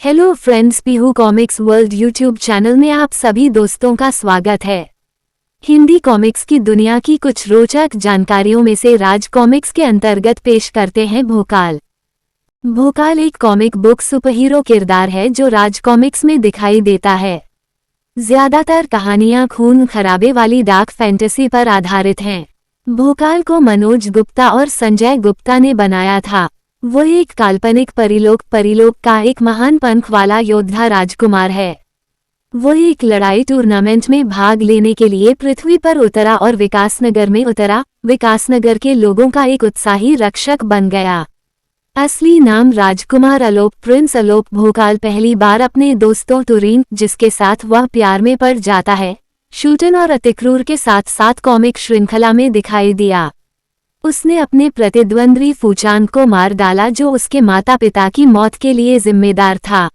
Hello friends, Pihu comics world YouTube channel में आप सभी दोस्तों का स्वागत है। हिंदी कॉमिक्स की दुनिया की कुछ रोचक जानकारियों में से राज कॉमिक्स के अंतर्गत पेश करते हैं भोकाल। भोकाल एक कॉमिक बुक सुपरहीरो किरदार है जो राज कॉमिक्स में दिखाई देता है। ज्यादातर कहानियां खून खराबे वाली डार्क फैंटेसी पर आधारित हैं। भोकाल को मनोज गुप्ता और संजय गुप्ता ने बनाया था। वो एक काल्पनिक परिलोक का एक महान पंख वाला योद्धा राजकुमार है। वो एक लड़ाई टूर्नामेंट में भाग लेने के लिए पृथ्वी पर उतरा और विकासनगर में उतरा। विकासनगर के लोगों का एक उत्साही रक्षक बन गया। असली नाम राजकुमार अलोप प्रिंस अलोप भोकाल पहली बार अपने दोस्तों तुरीन, जिसके साथ वह प्यार में पड़ जाता है, शूटन और अतिक्रूर के साथ साथ कॉमिक श्रृंखला में दिखाई दिया। उसने अपने प्रतिद्वंद्वी फूचान को मार डाला जो उसके माता पिता की मौत के लिए जिम्मेदार था।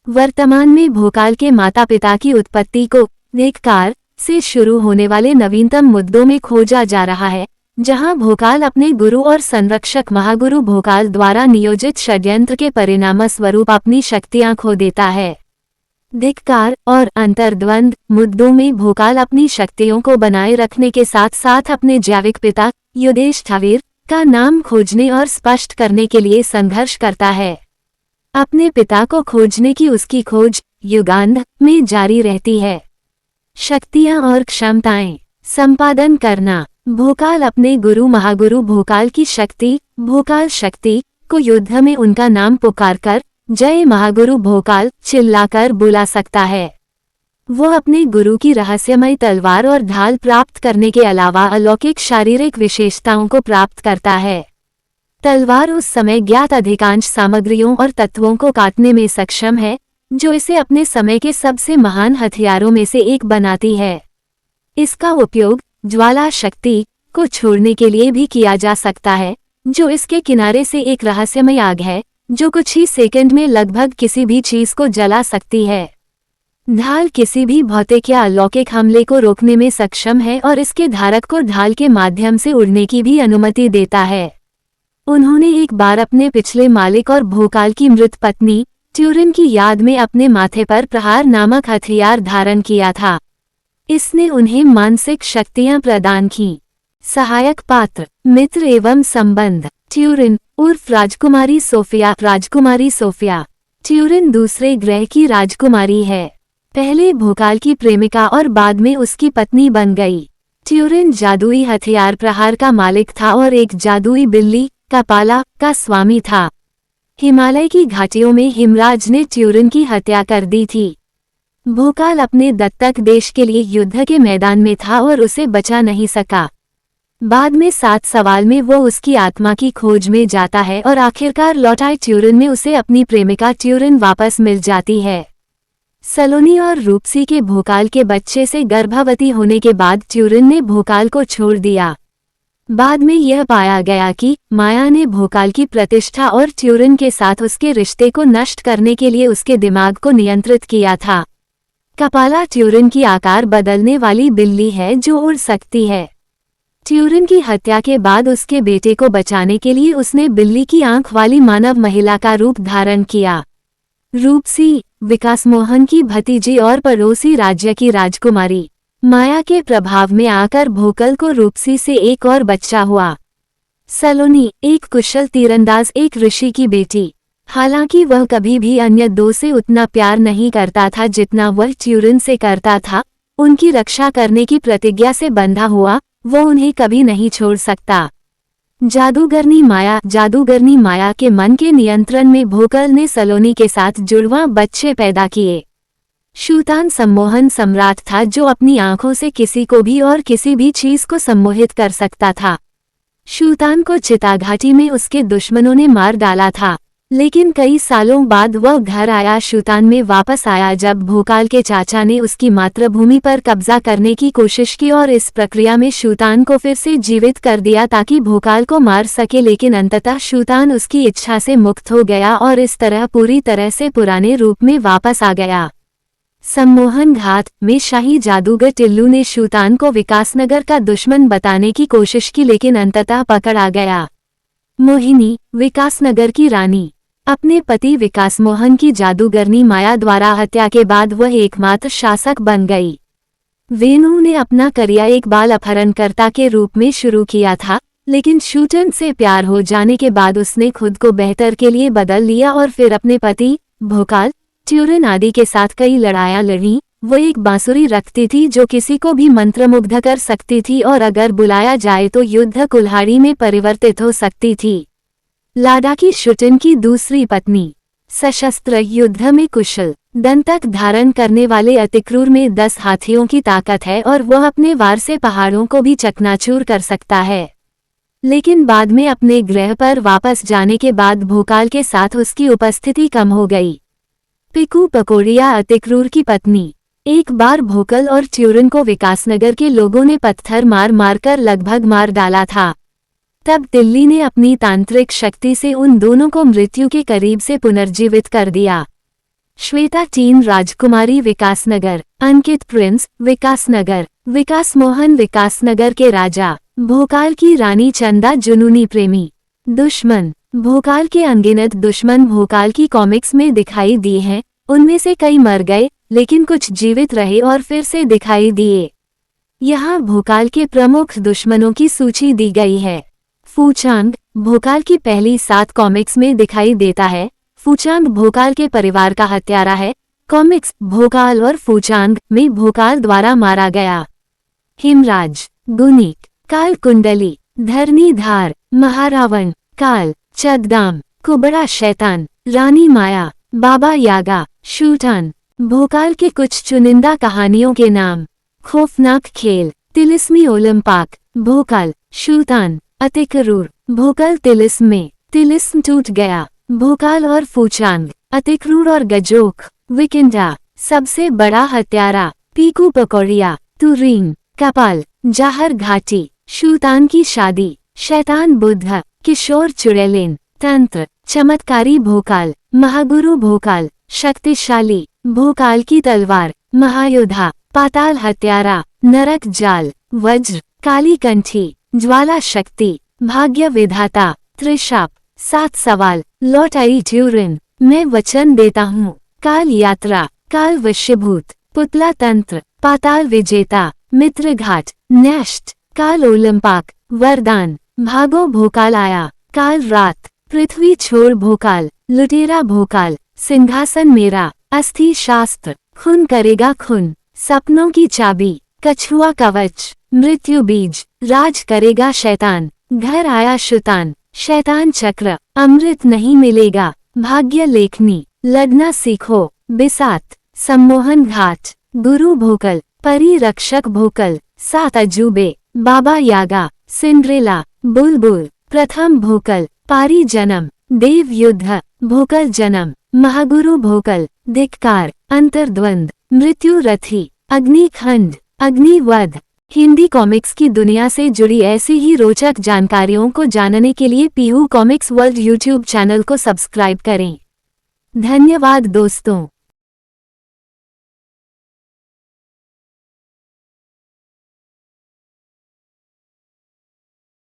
वर्तमान में भोकाल के माता पिता की उत्पत्ति को धिक्कार से शुरू होने वाले नवीनतम मुद्दों में खोजा जा रहा है, जहां भोकाल अपने गुरु और संरक्षक महागुरु भोकाल द्वारा नियोजित षड्यंत्र के परिणामस्वरूप अपनी शक्तियां खो देता है। धिक्कार और अंतर्द्वंद मुद्दों में भोकाल अपनी शक्तियों को बनाए रखने के साथ साथ अपने जैविक पिता युधिष्ठिर का नाम खोजने और स्पष्ट करने के लिए संघर्ष करता है। अपने पिता को खोजने की उसकी खोज युगांध में जारी रहती है। शक्तियां और क्षमताएं संपादन करना। भोकाल अपने गुरु महागुरु भोकाल की शक्ति भोकाल शक्ति को युद्ध में उनका नाम पुकारकर जय महागुरु भोकाल चिल्लाकर बुला सकता है। वो अपने गुरु की रहस्यमय तलवार और ढाल प्राप्त करने के अलावा अलौकिक शारीरिक विशेषताओं को प्राप्त करता है। तलवार उस समय ज्ञात अधिकांश सामग्रियों और तत्वों को काटने में सक्षम है, जो इसे अपने समय के सबसे महान हथियारों में से एक बनाती है। इसका उपयोग ज्वाला शक्ति को छोड़ने के लिए भी किया जा सकता है, जो इसके किनारे से एक रहस्यमय आग है जो कुछ ही सेकंड में लगभग किसी भी चीज को जला सकती है। ढाल किसी भी भौतिक या अलौकिक हमले को रोकने में सक्षम है और इसके धारक को ढाल के माध्यम से उड़ने की भी अनुमति देता है। उन्होंने एक बार अपने पिछले मालिक और भोकाल की मृत पत्नी ट्यूरिन की याद में अपने माथे पर प्रहार नामक हथियार धारण किया था। इसने उन्हें मानसिक शक्तियां प्रदान की। सहायक पात्र मित्र एवं संबंध। ट्यूरिन उर्फ राजकुमारी सोफिया। ट्यूरिन दूसरे ग्रह की राजकुमारी है। पहले भोकाल की प्रेमिका और बाद में उसकी पत्नी बन गई। ट्यूरिन जादुई हथियार प्रहार का मालिक था और एक जादुई बिल्ली कपाला का स्वामी था। हिमालय की घाटियों में हिमराज ने ट्यूरिन की हत्या कर दी थी। भोकाल अपने दत्तक देश के लिए युद्ध के मैदान में था और उसे बचा नहीं सका। बाद में 7 सवाल में वो उसकी आत्मा की खोज में जाता है और आखिरकार लौटाए ट्यूरिन में उसे अपनी प्रेमिका ट्यूरिन वापस मिल जाती है। सलोनी और रूपसी के भोकाल के बच्चे से गर्भवती होने के बाद ट्यूरिन ने भोकाल को छोड़ दिया। बाद में यह पाया गया कि माया ने भोकाल की प्रतिष्ठा और ट्यूरिन के साथ उसके रिश्ते को नष्ट करने के लिए उसके दिमाग को नियंत्रित किया था। कपाला ट्यूरिन की आकार बदलने वाली बिल्ली है जो उड़ सकती है। ट्यूरिन की हत्या के बाद उसके बेटे को बचाने के लिए उसने बिल्ली की आंख वाली मानव महिला का रूप धारण किया। रूपसी विकासमोहन की भतीजी और पड़ोसी राज्य की राजकुमारी। माया के प्रभाव में आकर भोकाल को रूपसी से एक और बच्चा हुआ। सलोनी एक कुशल तीरंदाज एक ऋषि की बेटी। हालांकि वह कभी भी अन्य दो से उतना प्यार नहीं करता था जितना वह ट्यूरिन से करता था। उनकी रक्षा करने की प्रतिज्ञा से बंधा हुआ वो उन्हें कभी नहीं छोड़ सकता। जादूगरनी माया के मन के नियंत्रण में भोकाल ने सलोनी के साथ जुड़वां बच्चे पैदा किए। शूतान सम्मोहन सम्राट था जो अपनी आंखों से किसी को भी और किसी भी चीज को सम्मोहित कर सकता था। शूतान को चिताघाटी में उसके दुश्मनों ने मार डाला था, लेकिन कई सालों बाद वह घर आया। शूतान में वापस आया जब भोकाल के चाचा ने उसकी मातृभूमि पर कब्जा करने की कोशिश की और इस प्रक्रिया में शूतान को फिर से जीवित कर दिया ताकि भोकाल को मार सके, लेकिन अंततः शूतान उसकी इच्छा से मुक्त हो गया और इस तरह पूरी तरह से पुराने रूप में वापस आ गया। सम्मोहन घात में शाही जादूगर टिल्लू ने शूतान को विकासनगर का दुश्मन बताने की कोशिश की, लेकिन अंततः पकड़ा गया। मोहिनी विकासनगर की रानी। अपने पति विकास मोहन की जादूगरनी माया द्वारा हत्या के बाद वह एकमात्र शासक बन गई। वेणु ने अपना करियर एक बाल अपहरणकर्ता के रूप में शुरू किया था, लेकिन शूटन से प्यार हो जाने के बाद उसने खुद को बेहतर के लिए बदल लिया और फिर अपने पति भोकाल, ट्यूरिन आदि के साथ कई लड़ाइयां लड़ी। वो एक बांसुरी रखती थी जो किसी को भी मंत्रमुग्ध कर सकती थी और अगर बुलाया जाए तो युद्ध कुल्हाड़ी में परिवर्तित हो सकती थी। लाडाकी शूटन की दूसरी पत्नी, सशस्त्र युद्ध में कुशल, दंतक धारण करने वाले अतिक्रूर में 10 हाथियों की ताकत है और वह अपने वार से पहाड़ों को भी चकनाचूर कर सकता है। लेकिन बाद में अपने ग्रह पर वापस जाने के बाद भोकाल के साथ उसकी उपस्थिति कम हो गई। पिकू पकोड़िया अतिक्रूर की पत्नी। एक बार भोकल और ट्यूरिन को विकासनगर के लोगों ने पत्थर मार मारकर लगभग मार डाला था। तब दिल्ली ने अपनी तांत्रिक शक्ति से उन दोनों को मृत्यु के करीब से पुनर्जीवित कर दिया। श्वेता टीन राजकुमारी विकासनगर, अंकित प्रिंस विकासनगर, विकास मोहन विकासनगर के राजा, भोकाल की रानी चंदा जुनूनी प्रेमी। दुश्मन। भोकाल के अनगिनत दुश्मन भोकाल की कॉमिक्स में दिखाई दिए हैं, उनमें से कई मर गए लेकिन कुछ जीवित रहे और फिर से दिखाई दिए। यहाँ भोकाल के प्रमुख दुश्मनों की सूची दी गई है। फूचांग भोकाल की पहली 7 कॉमिक्स में दिखाई देता है। फूचांग भोकाल के परिवार का हत्यारा है। कॉमिक्स भोकाल और फूचांग में भोकाल द्वारा मारा गया। हिमराज, गुनिक, काल कुंडली, धरनीधार, महारावण, काल, चद्दाम, कुबड़ा शैतान, रानी माया, बाबा यागा, शूटान। भोकाल के कुछ चुनिंदा कहानियों के नाम। खौफनाक खेल, तिलिस्मी ओलंपाक, भोकाल, शूटान, अतिक्रूर, भोकाल तिलिस्म में, तिलिस्म टूट गया, भोकाल और फूचांग, अतिक्रूर और गजोक, विकिंडा, सबसे बड़ा हत्यारा, पीकू पकौड़िया, तुरीन, कपाल, जाहर घाटी, शूतान की शादी, शैतान बुद्ध, किशोर चुड़ैलेन, तंत्र, चमत्कारी भोकाल, महागुरु भोकाल, शक्तिशाली, भोकाल की तलवार, महायोद्धा, पाताल हत्यारा, नरक जाल, वज्र, काली कंठी, ज्वाला शक्ति, भाग्य विधाता, त्रिशाप, 7 सवाल, लौट आई ट्यूरिन, मैं वचन देता हूँ, काल यात्रा, काल वश्यभूत, पुतला तंत्र, पाताल विजेता, मित्रघाट, न्यष्ट, काल ओलंपाक, वरदान, भागो भोकाल आया, काल रात, पृथ्वी छोड़ भोकाल, लुटेरा भोकाल, सिंहासन मेरा, अस्थि शास्त्र, खून करेगा खून, सपनों की चाबी, कछुआ कवच, मृत्यु बीज, राज करेगा शैतान, घर आया शैतान, शैतान चक्र, अमृत नहीं मिलेगा, भाग्य लेखनी, लड़ना सीखो, बिसात, सम्मोहन घाट, गुरु भोकल, परिरक्षक भोकल, 7 अजूबे, बाबा यागा, सिंड्रेला, बुलबुल, प्रथम भोकल, पारी जन्म, देव युद्ध, भोकल जन्म, महागुरु भोकल, धिक्कार, अंतर्द्वंद, मृत्यु रथी, अग्निखंड, अग्निवध। हिंदी कॉमिक्स की दुनिया से जुड़ी ऐसी ही रोचक जानकारियों को जानने के लिए Pihu comics world YouTube channel को सब्सक्राइब करें। धन्यवाद दोस्तों।